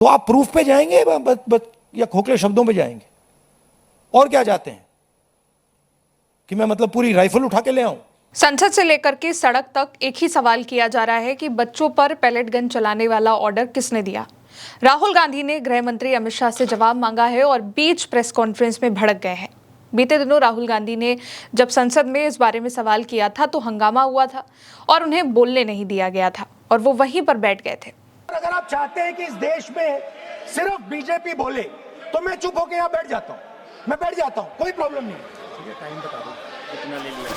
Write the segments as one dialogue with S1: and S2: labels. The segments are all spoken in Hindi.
S1: तो आप प्रूफ पे जाएंगे या खोखले शब्दों पे जाएंगे? और क्या चाहते हैं कि मैं मतलब पूरी राइफल उठा के ले आऊं?
S2: संसद से लेकर के सड़क तक एक ही सवाल किया जा रहा है कि बच्चों पर पैलेट गन चलाने वाला ऑर्डर किसने दिया। राहुल गांधी ने गृह मंत्री अमित शाह से जवाब मांगा है और बीच प्रेस कॉन्फ्रेंस में भड़क गए हैं। बीते दिनों राहुल गांधी ने जब संसद में इस बारे में सवाल किया था तो हंगामा हुआ था और उन्हें बोलने नहीं दिया गया था और वो वहीं पर बैठ गए थे।
S1: अगर आप चाहते हैं कि इस देश में सिर्फ बीजेपी बोले तो मैं चुप होकर यहाँ बैठ जाता हूँ, मैं बैठ जाता हूँ, कोई प्रॉब्लम नहीं।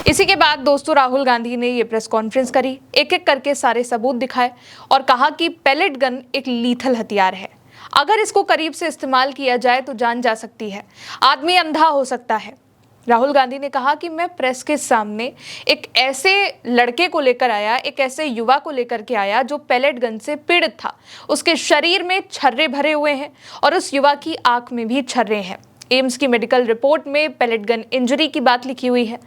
S2: इसी के बाद दोस्तों राहुल गांधी ने ये प्रेस कॉन्फ्रेंस करी, एक एक करके सारे सबूत दिखाए और कहा कि पैलेट गन एक लीथल हथियार है। अगर इसको करीब से इस्तेमाल किया जाए तो जान जा सकती है, आदमी अंधा हो सकता है। राहुल गांधी ने कहा कि मैं प्रेस के सामने एक ऐसे लड़के को लेकर आया, एक ऐसे युवा को लेकर के आया जो पैलेट गन से पीड़ित था। उसके शरीर में छर्रे भरे हुए हैं और उस युवा की आंख में भी छर्रे हैं। एम्स की मेडिकल रिपोर्ट में पैलेट गन इंजरी की बात लिखी हुई है।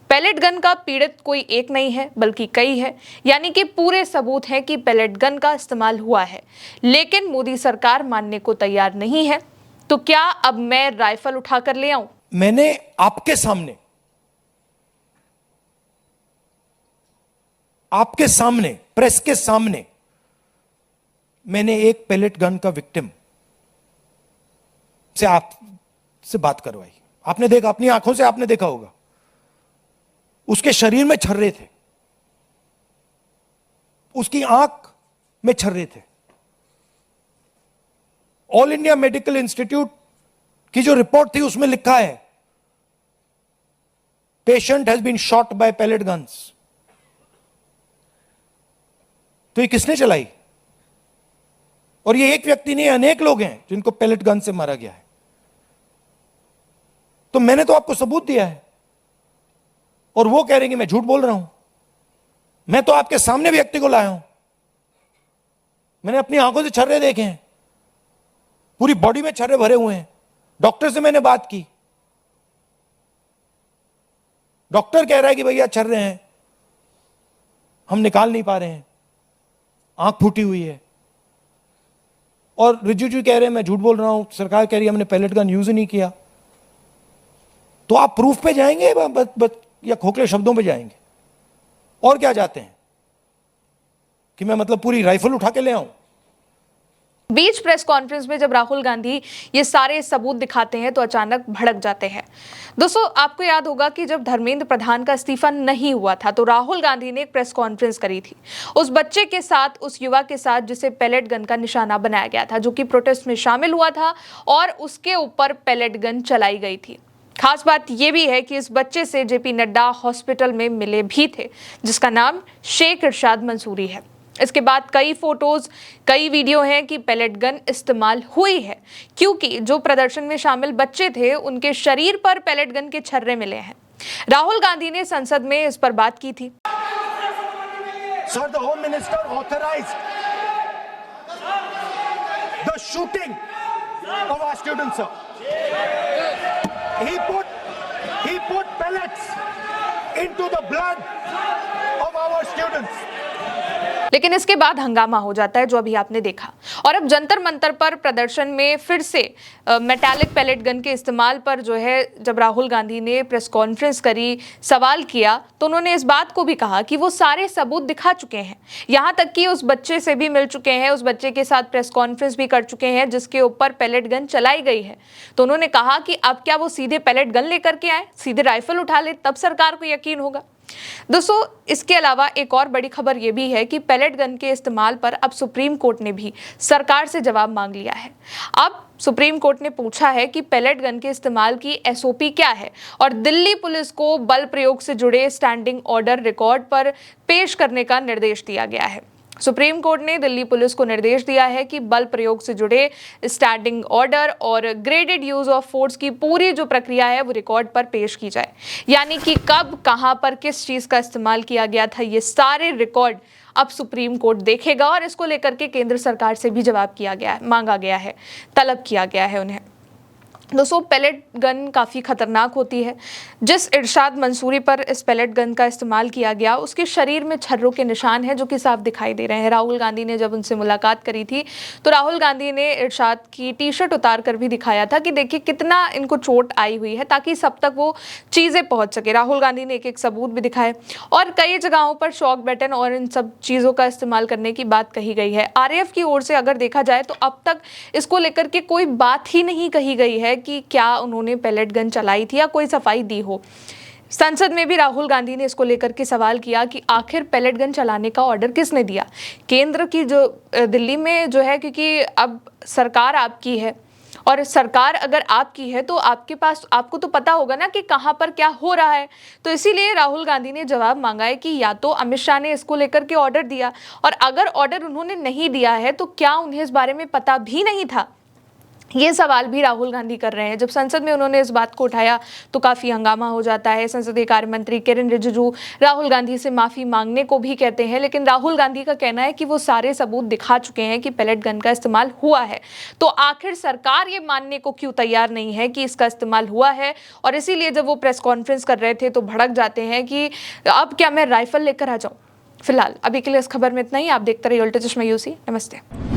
S2: पैलेट गन का पीड़ित कोई एक नहीं है बल्कि कई है, यानी कि पूरे सबूत हैं कि पैलेट गन का इस्तेमाल हुआ है। लेकिन मोदी सरकार मानने को तैयार नहीं है। तो क्या अब मैं राइफल उठाकर ले आऊं?
S1: मैंने आपके सामने प्रेस के सामने मैंने एक पैलेट गन का विक्टिम से आपसे बात करवाई। आपने देखा, अपनी आंखों से आपने देखा होगा, उसके शरीर में छर्रे थे, उसकी आंख में छर्रे थे। ऑल इंडिया मेडिकल इंस्टीट्यूट की जो रिपोर्ट थी उसमें लिखा है patient has been shot by pellet guns. तो ये किसने चलाई? और ये एक व्यक्ति नहीं, अनेक लोग हैं जिनको पैलेट गन से मारा गया है। तो मैंने तो आपको सबूत दिया है और वो कह रहे हैं कि मैं झूठ बोल रहा हूं। मैं तो आपके सामने व्यक्ति को लाया हूं, मैंने अपनी आंखों से छर्रे देखे हैं, पूरी बॉडी में छर्रे भरे हुए हैं। डॉक्टर से मैंने बात की, डॉक्टर कह रहा है कि भैया छर्रे हैं, हम निकाल नहीं पा रहे हैं, आंख फूटी हुई है। और रिजिजू कह रहे हैं मैं झूठ बोल रहा हूं, सरकार कह रही है हमने पैलेट गन यूज ही नहीं किया। तो आप प्रूफ पे जाएंगे या खोखले शब्दों पे जाएंगे? और क्या चाहते हैं कि मैं मतलब पूरी राइफल उठा के ले आऊं?
S2: बीच प्रेस कॉन्फ्रेंस में जब राहुल गांधी ये सारे सबूत दिखाते हैं तो अचानक भड़क जाते हैं। दोस्तों आपको याद होगा कि जब धर्मेंद्र प्रधान का इस्तीफा नहीं हुआ था तो राहुल गांधी ने एक प्रेस कॉन्फ्रेंस करी थी उस बच्चे के साथ, उस युवा के साथ जिसे पैलेट गन का निशाना बनाया गया था, जो कि प्रोटेस्ट में शामिल हुआ था और उसके ऊपर पैलेट गन चलाई गई थी। खास बात यह भी है कि इस बच्चे से जेपी नड्डा हॉस्पिटल में मिले भी थे, जिसका नाम शेख इरशाद मंसूरी है। इसके बाद कई फोटोज, कई वीडियो हैं कि पैलेट गन इस्तेमाल हुई है, क्योंकि जो प्रदर्शन में शामिल बच्चे थे उनके शरीर पर पैलेट गन के छर्रे मिले हैं। राहुल गांधी ने संसद में इस पर बात की थी।
S1: Sir, the Home Minister authorized the shooting of our students, sir. He put pellets into the blood of our students.
S2: लेकिन इसके बाद हंगामा हो जाता है जो अभी आपने देखा। और अब जंतर मंतर पर प्रदर्शन में फिर से मेटालिक पैलेट गन के इस्तेमाल पर जो है, जब राहुल गांधी ने प्रेस कॉन्फ्रेंस करी, सवाल किया, तो उन्होंने इस बात को भी कहा कि वो सारे सबूत दिखा चुके हैं। यहाँ तक कि उस बच्चे से भी मिल चुके हैं, उस बच्चे के साथ प्रेस कॉन्फ्रेंस भी कर चुके हैं जिसके ऊपर पैलेट गन चलाई गई है। तो उन्होंने कहा कि अब क्या वो सीधे पैलेट गन लेकर के आए, सीधे राइफल उठा ले, तब सरकार को यकीन होगा। दोस्तों इसके अलावा एक और बड़ी खबर यह भी है कि पैलेट गन के इस्तेमाल पर अब सुप्रीम कोर्ट ने भी सरकार से जवाब मांग लिया है। अब सुप्रीम कोर्ट ने पूछा है कि पैलेट गन के इस्तेमाल की एसओपी क्या है और दिल्ली पुलिस को बल प्रयोग से जुड़े स्टैंडिंग ऑर्डर रिकॉर्ड पर पेश करने का निर्देश दिया गया है। सुप्रीम कोर्ट ने दिल्ली पुलिस को निर्देश दिया है कि बल प्रयोग से जुड़े स्टैंडिंग ऑर्डर और ग्रेडेड यूज ऑफ फोर्स की पूरी जो प्रक्रिया है वो रिकॉर्ड पर पेश की जाए, यानी कि कब, कहां पर, किस चीज का इस्तेमाल किया गया था, ये सारे रिकॉर्ड अब सुप्रीम कोर्ट देखेगा और इसको लेकर के केंद्र सरकार से भी जवाब किया गया है, मांगा गया है, तलब किया गया है उन्हें। दोस्तों पैलेट गन काफ़ी खतरनाक होती है। जिस इरशाद मंसूरी पर इस पैलेट गन का इस्तेमाल किया गया, उसके शरीर में छर्रों के निशान हैं जो कि साफ दिखाई दे रहे हैं। राहुल गांधी ने जब उनसे मुलाकात करी थी तो राहुल गांधी ने इरशाद की टी शर्ट उतार कर भी दिखाया था कि देखिए कितना इनको चोट आई हुई है, ताकि सब तक वो चीज़ें पहुंच सके। राहुल गांधी ने एक एक सबूत भी दिखाए और कई जगहों पर शॉक बैटन और इन सब चीज़ों का इस्तेमाल करने की बात कही गई है। आरएएफ की ओर से अगर देखा जाए तो अब तक इसको लेकर के कोई बात ही नहीं कही गई है कि क्या उन्होंने पैलेट गन चलाई थी या कोई सफाई दी हो। संसद में भी राहुल गांधी ने इसको लेकर के सवाल किया कि आखिर पैलेट गन चलाने का ऑर्डर किसने दिया। केंद्र की जो दिल्ली में जो है, क्योंकि अब सरकार आपकी है और सरकार अगर आपकी है तो आपके पास आपको तो पता होगा ना कि कहां पर क्या हो रहा है। तो इसीलिए राहुल गांधी ने जवाब मांगा है कि या तो अमित शाह ने इसको लेकर के ऑर्डर दिया, और अगर ऑर्डर उन्होंने नहीं दिया है तो क्या उन्हें इस बारे में पता भी नहीं था। ये सवाल भी राहुल गांधी कर रहे हैं। जब संसद में उन्होंने इस बात को उठाया तो काफ़ी हंगामा हो जाता है। संसदीय कार्य मंत्री किरेन रिजिजू राहुल गांधी से माफ़ी मांगने को भी कहते हैं, लेकिन राहुल गांधी का कहना है कि वो सारे सबूत दिखा चुके हैं कि पैलेट गन का इस्तेमाल हुआ है। तो आखिर सरकार ये मानने को क्यों तैयार नहीं है कि इसका इस्तेमाल हुआ है। और इसीलिए जब वो प्रेस कॉन्फ्रेंस कर रहे थे तो भड़क जाते हैं कि अब क्या मैं राइफल लेकर आ जाऊँ। फिलहाल अभी के लिए इस खबर में इतना ही। आप देखते रहिए उल्टा चश्मा यूसी। नमस्ते।